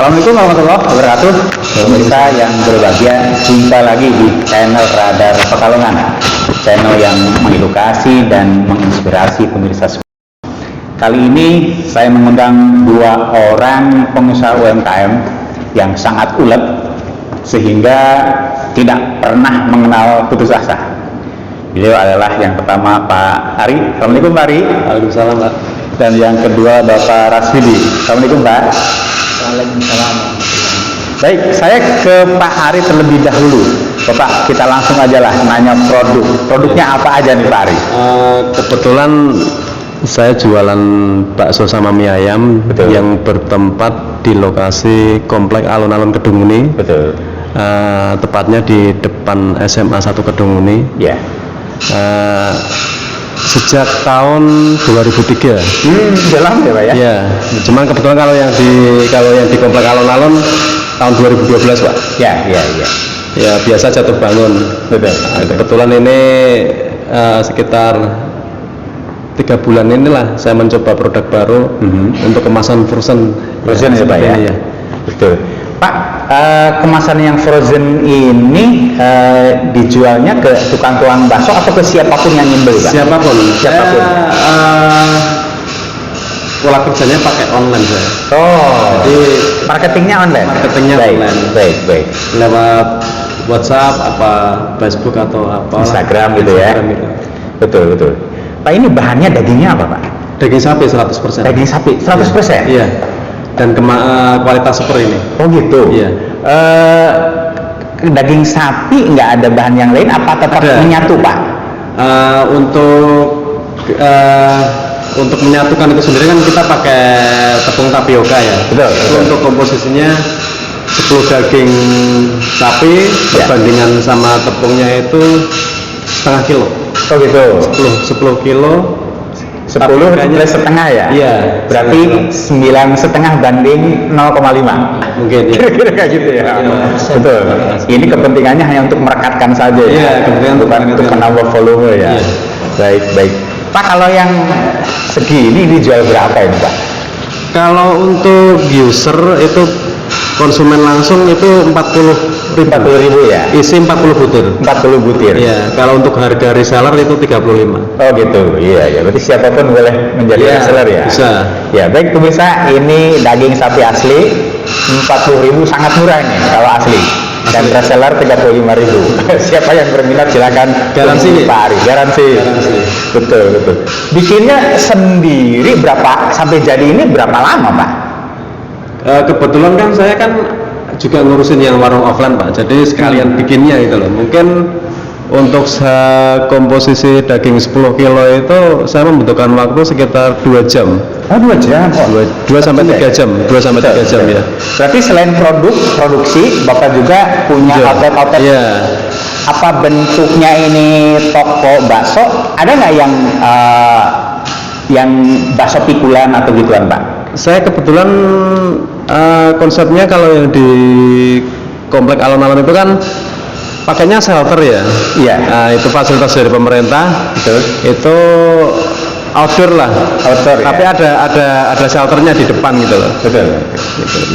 Assalamualaikum warahmatullahi wabarakatuh. Pemirsa yang berbahagia, jumpa lagi di channel Radar Pekalongan, channel yang mengedukasi dan menginspirasi pemirsa semua. Kali ini saya mengundang dua orang pengusaha UMKM yang sangat ulet sehingga tidak pernah mengenal putus asa. Beliau adalah yang pertama Pak Ari. Assalamualaikum Pak Ari. Waalaikumsalam Pak. Dan yang kedua Bapak Rasidi. Assalamualaikum Pak. Waalaikumsalam. Baik, saya ke Pak Ari terlebih dahulu. Bapak, kita langsung aja lah nanya produknya apa aja nih Pak Ari? Kebetulan saya jualan bakso sama mie ayam. Betul. Yang bertempat di lokasi Komplek Alun-Alun Kedunguni. Betul. Tepatnya di depan SMA 1 Kedunguni. Ya. Sejak tahun 2003. Udah lama ya Pak ya? Ya, cuman kebetulan kalau yang di Komplek Alun-Alun tahun 2012 Pak. Ya. Ya biasa jatuh bangun. Betul. Kebetulan ini sekitar 3 bulan inilah saya mencoba produk baru untuk kemasan frozen Ya Pak ya? Ya. Betul. Pak, kemasan yang frozen ini dijualnya ke tukang-tukang bakso atau ke siapapun yang ingin beli Pak? Siapapun. Pola kerjanya pakai online saya. Jadi marketingnya online? Online. Baik. Lewat WhatsApp, Facebook atau Instagram gitu ya? Instagram itu. Betul. Pak, ini bahannya dagingnya apa Pak? Daging sapi 100%. Daging sapi 100%? Iya. Dan kualitas super ini. Oh gitu? Iya. Daging sapi nggak ada bahan yang lain apa tetap menyatu Pak? Untuk menyatukan itu sendiri kan kita pakai tepung tapioka ya. Betul. Untuk komposisinya 10 daging sapi perbandingan sama tepungnya itu setengah kilo. Oh gitu. 10 kilo. 10 plus setengah ya? Iya. Berarti 9,5 banding 0,5. Mungkin ya. Kira-kira kayak gitu ya. Betul. Ini kepentingannya hanya untuk merekatkan saja. Iya, kepentingan bukan untuk menambah volume ya. Iya. Baik. Pak, kalau yang segini dijual berapa ini Pak? Kalau untuk user itu konsumen langsung itu 40.000 ya? Isi 40 butir. 40 butir. Iya, kalau untuk harga reseller itu 35. Oh gitu. Iya. Berarti siapapun boleh menjadi reseller ya? Bisa. Ya, baik pemirsa, ini daging sapi asli 40.000, sangat murah nih kalau asli. Dan reseller 35.000. Siapa yang berminat silakan Garansi Pak Ari. Garansi. Betul. Bikinnya sendiri sampai jadi ini berapa lama Pak? Kebetulan kan saya juga ngurusin yang warung offline Pak, jadi sekalian bikinnya itu loh. Mungkin untuk komposisi daging 10 kilo itu saya membutuhkan waktu sekitar 2 jam. Oh 2 jam? 2 sampai 3 jam. 2 sampai 3 jam ya. Berarti selain produksi, Bapak juga punya outlet. Iya. Apa bentuknya ini toko bakso? Ada nggak yang bakso pikulan atau gituan Pak? Saya kebetulan konsepnya kalau yang di Komplek Alun-Alun itu kan pakainya shelter ya. Iya. Itu fasilitas dari pemerintah. Betul. Itu outdoor lah. Outdoor. Tapi ada shelternya di depan gitu loh. Betul.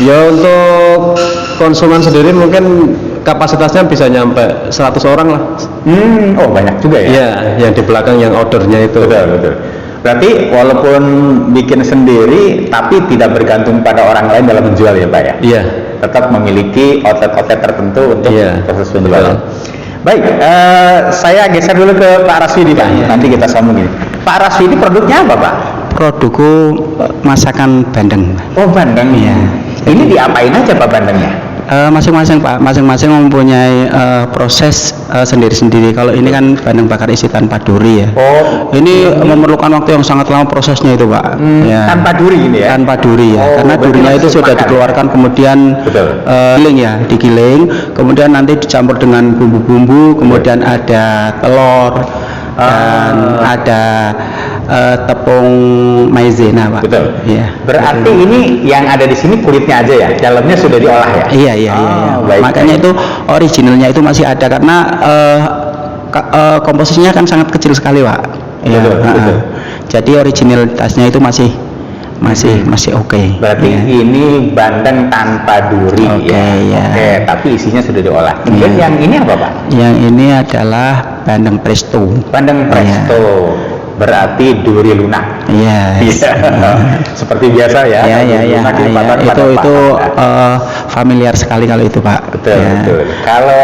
Ya untuk konsumen sendiri mungkin kapasitasnya bisa nyampe 100 orang lah. Oh banyak juga ya? Iya, yang di belakang yang outdoornya itu. Betul. Berarti walaupun bikin sendiri tapi tidak bergantung pada orang lain dalam menjual ya Pak ya? Iya. Tetap memiliki outlet tertentu untuk proses penjualan. Baik, saya geser dulu ke Pak Rasidi Pak. Nanti kita sambung ini. Pak Rasidi produknya apa Pak? Produkku masakan bandeng. Oh bandeng. Iya. Ini diapain aja Pak bandengnya? Masing-masing Pak, masing-masing mempunyai proses sendiri-sendiri. Kalau ini kan bandeng bakar isi tanpa duri ya. Oh. Ini memerlukan waktu yang sangat lama prosesnya itu Pak. Ya. Tanpa duri ini ya? Tanpa duri ya, karena durinya itu sudah dikeluarkan kemudian digiling, kemudian nanti dicampur dengan bumbu-bumbu, kemudian ada telur dan ada tepung maizena Pak. Betul. Iya. Berarti ini yang ada di sini kulitnya aja ya, dalamnya sudah diolah ya? Iya. Makanya itu originalnya itu masih ada karena komposisinya kan sangat kecil sekali Pak. Betul. Jadi originalitasnya itu masih masih oke. Berarti ya. ini bandeng tanpa duri. Oke, ya. Oke, tapi isinya sudah diolah. Kemudian yang ini apa, Pak? Yang ini adalah bandeng presto. Bandeng presto. Berarti duri lunak. Iya. Seperti biasa ya. Ya, duri ya, lunak di ya. pasar Itu pada familiar sekali kalau itu, Pak. betul, Ya. betul. Kalau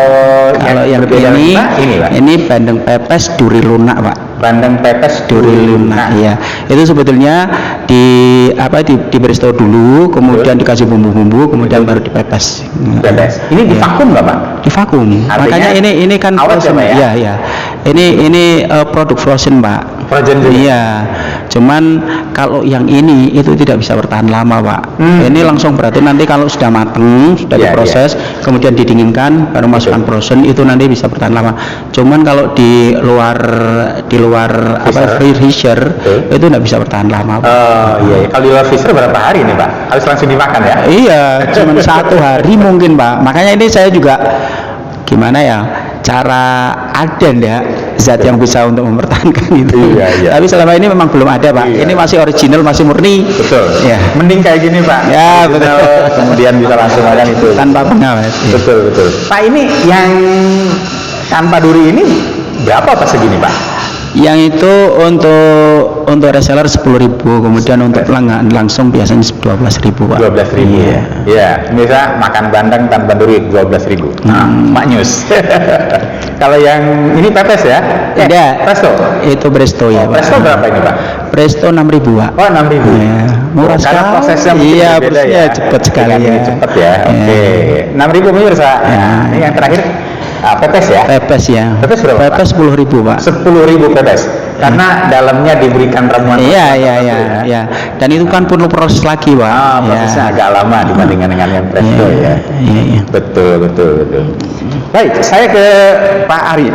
yang berbeda ini, rasa, ini, Pak. ini bandeng pepes duri lunak, Pak. Bandeng pepes Duri lunak, ya. Itu sebetulnya di presto dulu, kemudian dikasih bumbu-bumbu, kemudian baru dipepes. Pepes. Ini di Ya. vakum nggak, Pak? Di vakum. Artinya Makanya ini kan awet ya, frozen. Pak, ya? Iya, iya. Ini produk frozen, Pak. Frozen juga? Iya. Cuman kalau yang ini itu tidak bisa bertahan lama, Pak. Ini langsung berarti nanti kalau sudah mateng, sudah Iya, diproses, kemudian didinginkan, baru masukkan frozen, itu nanti bisa bertahan lama. Cuman kalau di luar freezer itu tidak bisa bertahan lama, Pak. Oh iya, kalau di luar freezer berapa hari nih, Pak? Harus langsung dimakan ya? Iya, cuma 1 hari mungkin, Pak. Makanya ini saya juga gimana ya, cara ada ndak zat yang bisa untuk mempertahankan itu. Iya, iya. Tapi selama ini memang belum ada, Pak. Iya. Ini masih original, masih murni. Betul. Ya. Mending kayak gini, Pak. Ya, Original, betul. Kemudian bisa langsung makan itu. Tanpa pengawet. Ya. Betul, betul. Pak, ini yang tanpa duri ini berapa pas segini, Pak? Yang itu untuk reseller 10.000, kemudian untuk pelanggan langsung biasanya 12.000, Pak. 12.000. Iya. Iya, bisa makan bandeng tanpa duri 12.000. Nah, maknyus. Kalau yang ini pepes ya? Tidak. Presto. Itu presto ya, Pak. Presto berapa ini, Pak? Presto 6.000, Pak. Oh, 6.000. Ya, murah Karena sekali. prosesnya mungkin Iya, berbeda prosesnya ya. cepat sekali Yang ini ya. cepat ya. Oke. 6.000 pemirsa. Ya. Nah, ini yang terakhir pepes ya. Pepes ya. Pepes berapa, Pak? Pepes 10.000, Pak. 10.000 pepes. Karena dalamnya diberikan ramuan. Iya, tertentu iya, iya, ya. iya. Dan itu kan perlu proses lagi, Pak. Ah, prosesnya Ya. agak lama dibandingkan dengan yang presto Iya, ya. iya, iya. Betul, betul, betul. Baik, saya ke Pak Ari.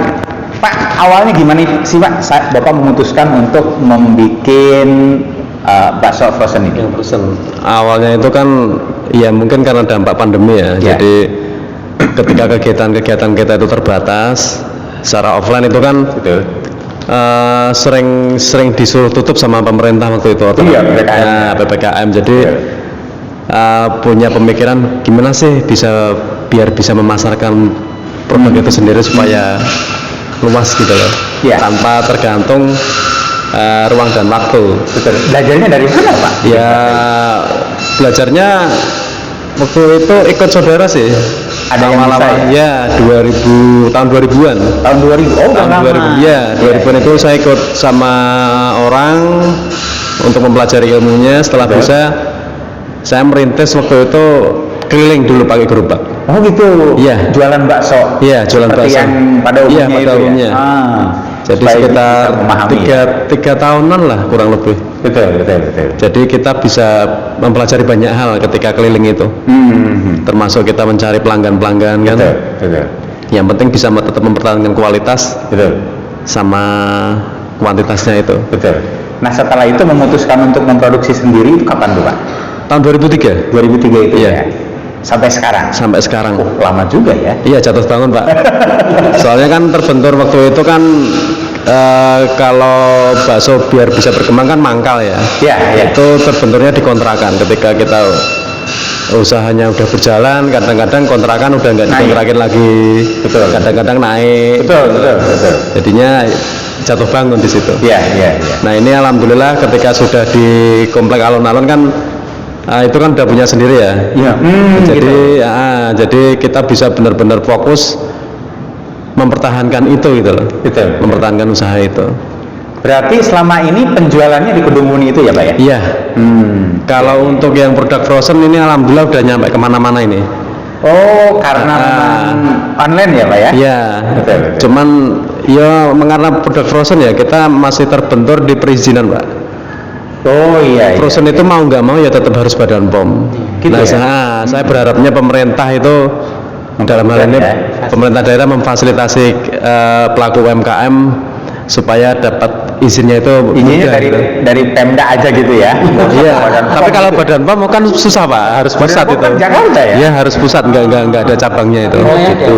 Pak, awalnya gimana sih, Pak? Bapak memutuskan untuk membuat bakso frozen ini. Yang frozen. Awalnya itu kan ya mungkin karena dampak pandemi ya. Ya. Jadi ketika kegiatan-kegiatan kita itu terbatas secara offline itu kan Betul. sering disuruh tutup sama pemerintah waktu itu. Iya, PPKM. Ya, PPKM. Jadi punya pemikiran gimana sih biar bisa memasarkan produk itu sendiri supaya luas gitu loh. Iya. Tanpa tergantung ruang dan waktu. Betul. Belajarnya dari mana, Pak? Ya belajarnya waktu itu ikut saudara sih. Ada yang bisa ya tahun 2000-an. Tahun 2000. Oh, udah Tahun lama. 2000 ya, 2000-an itu saya ikut sama orang untuk mempelajari ilmunya. Setelah Betul. bisa saya merintis waktu itu keliling dulu pakai gerobak. Oh gitu. Iya. Jualan bakso. Iya, jualan Seperti bakso. yang pada umumnya Iya, pada itu umumnya. ya. Ah, Jadi supaya sekitar bisa memahami ya. tiga tahunan lah kurang lebih. Betul, betul, betul. Jadi kita bisa mempelajari banyak hal ketika keliling itu. Termasuk kita mencari pelanggan-pelanggan kan. Betul, betul, Yang penting bisa tetap mempertahankan kualitas betul, sama kuantitasnya itu. betul. Nah, setelah itu memutuskan untuk memproduksi sendiri itu kapan tuh, Pak? Tahun 2003 2003 itu Iya. ya. Sampai sekarang. sampai sekarang. Oh, lama juga ya. Iya, jatuh tahun, Pak. Soalnya kan terbentur waktu itu kan kalau bakso biar bisa berkembang kan mangkal ya. Iya, iya. Itu terbenturnya di kontrakan. Ketika kita usahanya udah berjalan, kadang-kadang kontrakan udah nggak Naik. dikontrakin lagi. Betul. Kadang-kadang naik. Betul, betul, betul. Jadinya jatuh bangun di situ. Iya, iya, iya. Nah ini alhamdulillah ketika sudah di komplek alun-alun kan itu kan udah punya sendiri ya. Iya. Jadi Gitu. jadi kita bisa benar-benar fokus mempertahankan itu gitu loh. Betul. Mempertahankan usaha itu. Berarti selama ini penjualannya di Kedung Muni itu ya, Pak ya? Iya. Kalau untuk yang produk frozen ini alhamdulillah udah nyampe kemana-mana ini. Oh, karena memang online ya, Pak ya? Iya. Betul, betul. Cuman ya karena produk frozen ya kita masih terbentur di perizinan, Pak. Oh iya, iya. Frozen itu mau nggak mau ya tetap harus Badan POM. Gitu Nah, ya? saya berharapnya pemerintah itu dalam hal ini Ya. pemerintah daerah memfasilitasi pelaku UMKM supaya dapat izinnya itu Izinnya mudah, dari gitu. dari Pemda aja gitu ya? Iya. Badan Tapi POM kalau gitu. Badan POM kan susah, Pak, harus Badan pusat POM itu. kan Jakarta ya? Iya, harus pusat, nggak ada cabangnya itu. Oh gitu.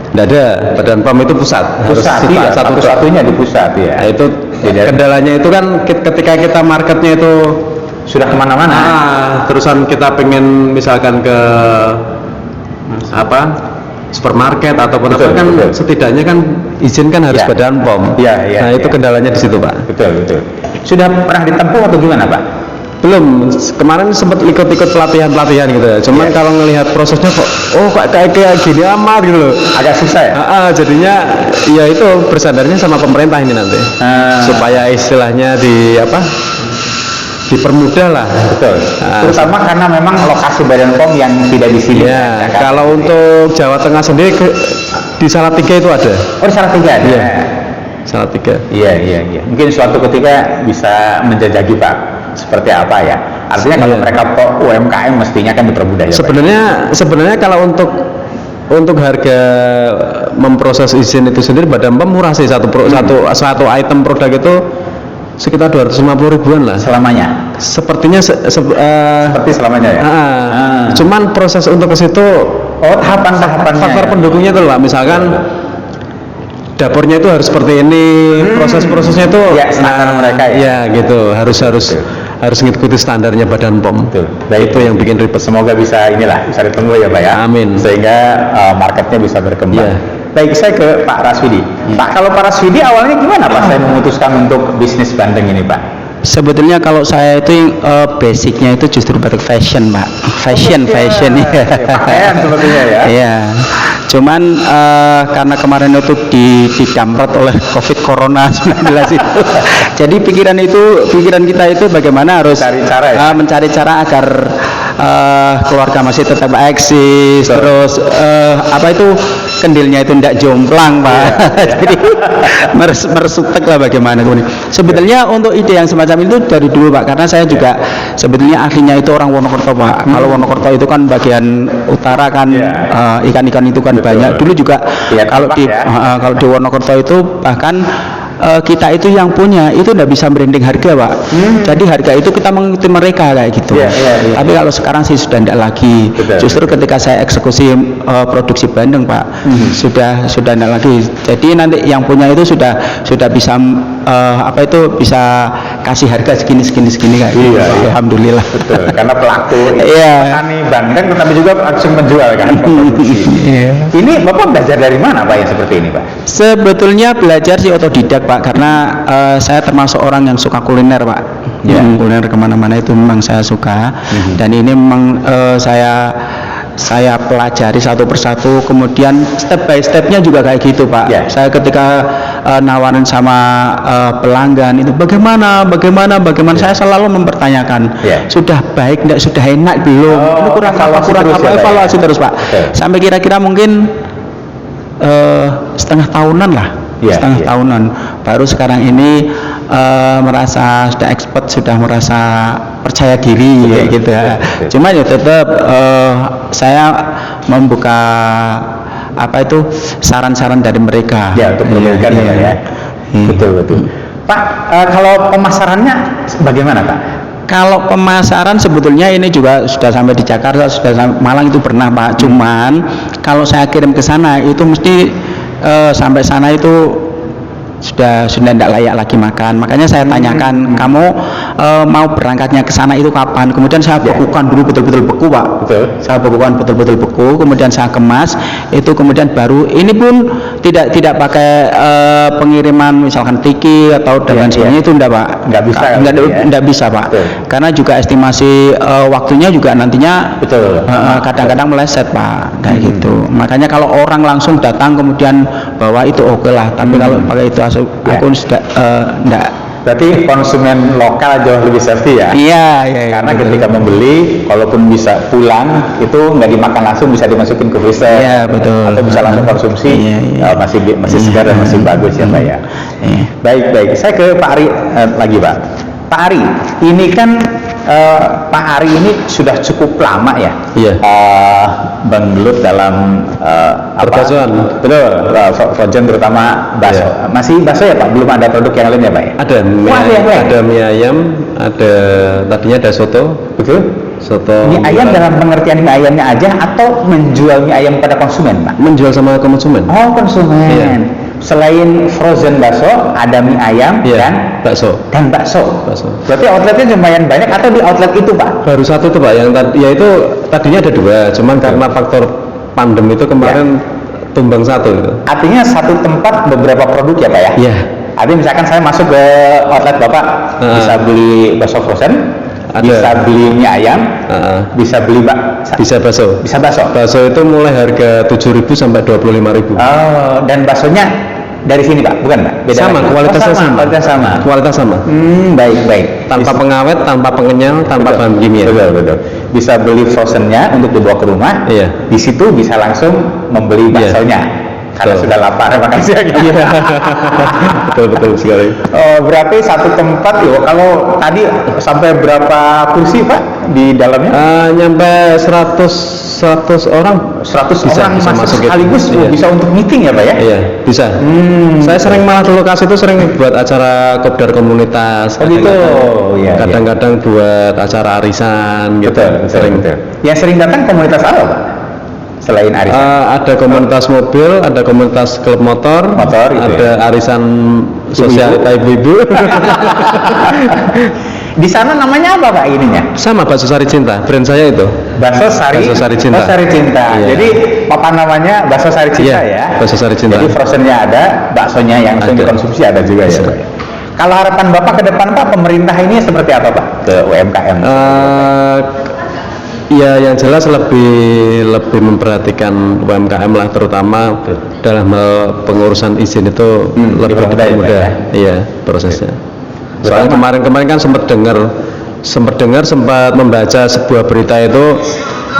Nggak ada, Badan POM itu pusat. Pusat, harus iya. satu. Satu-satunya di pusat ya. Nah, itu Jadi- kendalanya itu kan ketika kita marketnya itu sudah kemana-mana. Terusan kita pengen misalkan ke apa supermarket ataupun Betul, apa kan betul. setidaknya kan izin kan harus Ya. Badan POM. Ya, ya, Nah itu ya. kendalanya di situ Pak. Betul, betul. Sudah pernah ditempuh atau gimana Pak? Belum, kemarin sempat ikut-ikut pelatihan gitu ya. Cuman Iya. kalau ngelihat prosesnya kok, kayak gini amat gitu loh. Agak susah ya? Jadinya ya itu bersadarnya sama pemerintah ini nanti, supaya istilahnya dipermudah lah. Betul. Terutama karena memang lokasi Badan POM yang tidak di sini. Ya, kalau untuk Jawa Tengah sendiri di Salatiga itu ada. Oh, di Salatiga ada. Iya. Salatiga. Iya. Mungkin suatu ketika bisa menjajaki Pak. Seperti apa ya? Artinya kalau Iya. mereka UMKM mestinya kan dipermudah ya Pak? Sebenarnya kalau untuk harga memproses izin itu sendiri Badan POM murah sih, satu item produk itu sekitar 250 ribuan lah Selamanya? sepertinya Seperti selamanya ya? Cuman proses untuk ke situ Tahapan-tahapannya. faktor pendukungnya itu lah, misalkan dapurnya itu harus seperti ini, proses-prosesnya itu Ya, standar mereka ya? ya gitu, harus mengikuti standarnya Badan POM. Betul. Baik, Itu yang bikin ribet. Semoga bisa bisa ditunggu ya Pak ya. Amin. Sehingga marketnya bisa berkembang. Iya. Baik, saya ke Pak Raswidi. Pak, kalau Pak Raswidi awalnya gimana Pak saya memutuskan untuk bisnis bandeng ini Pak? Sebetulnya kalau saya itu basicnya itu justru batik fashion Pak, fashion ya. Pakaian sepertinya ya. Iya. Cuman karena kemarin itu didamret oleh COVID Corona 19 itu, jadi pikiran kita itu bagaimana harus Cari cara ya? mencari cara agar keluarga masih tetap eksis, Betul. terus kendilnya itu tidak jomplang Pak. Jadi mersutek lah bagaimana kemudian. Sebetulnya untuk ide yang semacam itu dari dulu Pak, karena saya juga sebetulnya aslinya itu orang Wonokerto Pak. Kalau Wonokerto itu kan bagian utara kan ikan-ikan itu kan Betul. banyak. Dulu juga Iya, kalau di ya. kalau di Wonokerto itu bahkan kita itu yang punya itu tidak bisa branding harga Pak. Jadi harga itu kita mengikuti mereka kayak gitu. Iya. Tapi kalau sekarang sih sudah tidak lagi. Betul. Justru ketika saya eksekusi produksi bandeng Pak, sudah tidak lagi. Jadi nanti yang punya itu sudah bisa bisa kasih harga segini kayak gitu. Iya. Alhamdulillah. Betul, karena pelaku Iya. petani bandeng tapi juga langsung menjual kan produksi. Iya. Ini Bapak belajar dari mana Pak yang seperti ini Pak? Sebetulnya belajar sih otodidak Pak, karena saya termasuk orang yang suka kuliner Pak. Ya. Kuliner kemana-mana itu memang saya suka, dan ini memang saya pelajari satu persatu, kemudian step by stepnya juga kayak gitu Pak. Ya. Saya ketika nawarin sama pelanggan itu bagaimana, saya selalu mempertanyakan, Ya. sudah baik enggak, sudah enak belum, ini kurang apa, evaluasi terus ya, Pak, ya? evaluasi terus Pak. Oke. Sampai kira-kira mungkin setengah tahunan lah. Iya, Setengah iya. tahunan baru sekarang ini merasa sudah expert, sudah merasa percaya diri Betul, kayak gitu ya. betul. Cuma ya tetap saya membuka saran-saran dari mereka. Ya, untuk menemukan Iya, ya. iya. Betul. Pak, kalau pemasarannya bagaimana Pak? Kalau pemasaran sebetulnya ini juga sudah sampai di Jakarta, sudah sampai Malang itu pernah Pak. Cuman kalau saya kirim ke sana itu mesti sampai sana itu sudah tidak layak lagi makan. Makanya saya tanyakan, kamu mau berangkatnya ke sana itu kapan? Kemudian saya bekukan dulu betul-betul beku Pak. Betul. Saya bekukan betul-betul beku, kemudian saya kemas itu, kemudian baru ini pun tidak pakai pengiriman misalkan tiki atau dan lain sebagainya, itu enggak Pak. Nggak bisa kalau gitu ya? Enggak bisa Pak. Betul. Karena juga estimasi waktunya juga nantinya Betul. kadang-kadang meleset Pak, kayak gitu. Makanya kalau orang langsung datang kemudian bawa itu oke lah, tapi kalau pakai itu aku sudah enggak. Berarti konsumen lokal jauh lebih safety ya? Iya. Karena ketika membeli, walaupun bisa pulang, itu nggak dimakan langsung, bisa dimasukin ke freezer. Iya, betul. Atau bisa langsung konsumsi, Iya. masih segar dan masih bagus ya Pak ya. Iya. Baik. Saya ke Pak Ari lagi Pak. Pak Ari, ini kan Pak Ari ini sudah cukup lama ya. Iya. Bergelut dalam Perbasoan. Betul, frozen terutama bakso. Iya. Masih bakso ya Pak? Belum ada produk yang lain ya Pak ya? Ada mie ayam, tadinya ada soto. Betul. Soto. Mie ayam dalam pengertian mie ayamnya aja atau menjual mie ayam pada konsumen Pak? menjual sama konsumen. Oh konsumen. Iya. Selain frozen bakso, ada mie ayam Iya, dan bakso. bakso. Berarti outletnya lumayan banyak atau di outlet itu, Pak? Baru satu tuh Pak, yang ya itu tadinya ada 2, cuman karena faktor pandemi itu kemarin tumbang 1 gitu. Artinya satu tempat beberapa produk ya, Pak ya? Iya. Artinya misalkan saya masuk ke outlet Bapak, bisa beli bakso frozen, Ada. bisa beli mie ayam, bisa beli Bisa bakso. bisa bakso. Bakso itu mulai harga 7.000 sampai 25.000. Oh, dan baksonya dari sini, Pak? Bukan, Pak? Beda Sama, lagi? kualitasnya sama. Kualitas sama. Kualitas sama. Baik. Tanpa pengawet, tanpa pengenyal, tanpa bahan kimia. Betul. Bisa beli frozennya untuk dibawa ke rumah. Iya. Di situ bisa langsung membeli baksonya. Karena Betul. sudah lapar, makan siang. Iya. Betul sekali. Oh, berarti satu tempat yuk. Kalau tadi sampai berapa kursi, Pak, di dalamnya? Nyampe 100 orang. 100 bisa orang masuk masuk gitu. sekaligus. Iya. Bisa untuk meeting ya, Pak ya? Iya, bisa. Saya sering malah di lokasi itu sering buat acara kopdar komunitas. Oh, gitu. Iya. Kadang-kadang buat acara arisan gitu. Sering. Yang sering datang komunitas apa, Pak? Selain arisan? Ada komunitas mobil, ada komunitas klub motor, Motor, gitu ada arisan sosialita ibu-ibu. Di sana namanya apa, Pak, ininya? Sama bakso sari cinta, brand saya itu. Bakso Sari Cinta. Oh, Sari Cinta. Iya. Jadi papan namanya Bakso Sari Cinta Iya, ya. Bakso Sari Cinta. Jadi frozennya ada, baksonya yang langsung Ada. dikonsumsi ada juga ya, Bisa. Pak. Kalau harapan Bapak ke depan, Pak, pemerintah ini seperti apa, Pak, ke UMKM? Ya, yang jelas lebih memperhatikan UMKM lah, terutama dalam hal pengurusan izin itu lebih dipermudah ya, dipermudah. Pak, Iya, prosesnya. Betul. Soalnya kemarin kan sempat membaca sebuah berita itu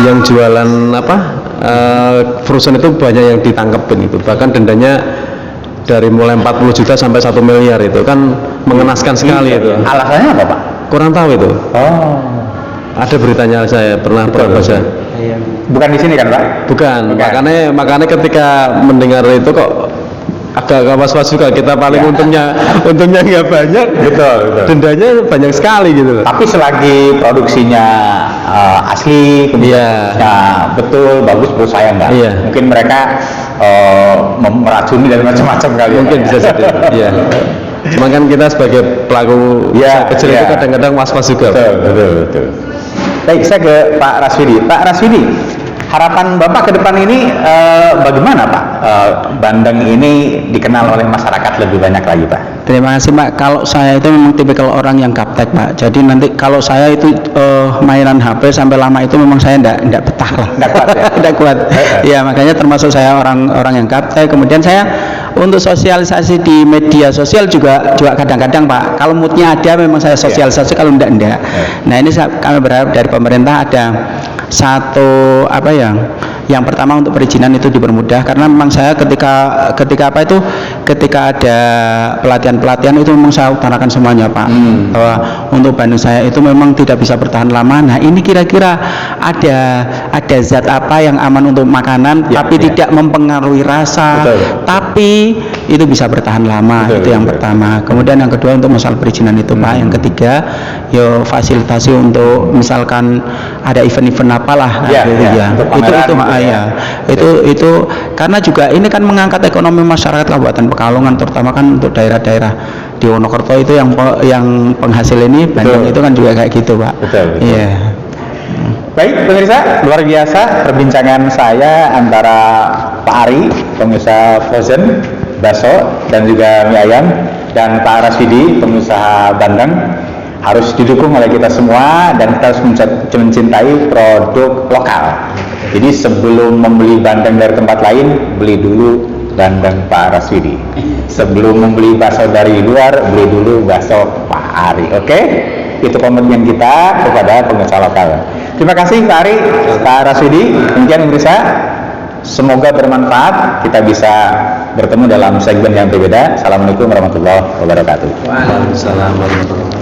yang jualan frozen itu banyak yang ditangkepin itu, bahkan dendanya dari mulai 40 juta sampai 1 miliar, itu kan mengenaskan sekali itu. Alasannya apa, Pak? Kurang tahu itu. Oh, Ada beritanya, saya pernah baca. bukan di sini kan, Pak? Bukan. Makanya ketika mendengar itu kok agak was-was juga. Kita paling untungnya nggak banyak. Betul. Dendanya banyak sekali gitu loh. Tapi selagi produksinya asli, kemudian betul, bagus, perlu saya nggak? Iya. Mungkin mereka meracuni dan macam-macam kali. ya, Mungkin Pak, bisa ya? jadi. Iya. Cuma kan kita sebagai pelaku usaha kecil itu kadang-kadang was-was juga. Betul. Baik, saya ke Pak Raswidi. Pak Raswidi, harapan Bapak ke depan ini bagaimana, Pak? Bandeng ini dikenal oleh masyarakat lebih banyak lagi, Pak. Terima kasih, Pak. Kalau saya itu memang tipikal orang yang gaptek, Pak. Jadi nanti kalau saya itu mainan HP sampai lama itu memang saya enggak betah lah. Nggak kuat ya? Nggak kuat. Ya, makanya termasuk saya orang yang gaptek. Kemudian saya untuk sosialisasi di media sosial juga kadang-kadang, Pak. Kalau moodnya ada memang saya sosialisasi, kalau enggak. Nah, ini kami berharap dari pemerintah ada satu yang pertama untuk perizinan itu dipermudah, karena memang saya ketika ada pelatihan itu memang saya utarakan semuanya, Pak, bahwa untuk bandeng saya itu memang tidak bisa bertahan lama. Nah, ini kira-kira ada zat apa yang aman untuk makanan tapi tidak mempengaruhi rasa, tapi itu bisa bertahan lama. Itu yang pertama. Kemudian yang kedua untuk masalah perizinan itu, Pak. Yang ketiga fasilitasi untuk misalkan ada event-event apalah itu karena juga ini kan mengangkat ekonomi masyarakat Kabupaten Pekalongan, terutama kan untuk daerah-daerah di Wonokerto itu yang penghasil ini bandeng itu kan juga kayak gitu, Pak. Betul. Iya. Baik, pemirsa, luar biasa perbincangan saya antara Pak Ari, pengusaha frozen, bakso, dan juga mie ayam, dan Pak Raswidi, pengusaha bandeng. Harus didukung oleh kita semua dan kita harus mencintai produk lokal. Jadi sebelum membeli bandeng dari tempat lain, beli dulu bandeng Pak Raswidi. Sebelum membeli bakso dari luar, beli dulu bakso Pak Ari. Oke? Itu komitmen kita kepada pengusaha lokal. Terima kasih Pak Ari, Pak Raswidi. Demikian pemirsa, semoga bermanfaat. Kita bisa bertemu dalam segmen yang berbeda. Assalamualaikum warahmatullahi wabarakatuh. Waalaikumsalam warahmatullahi wabarakatuh.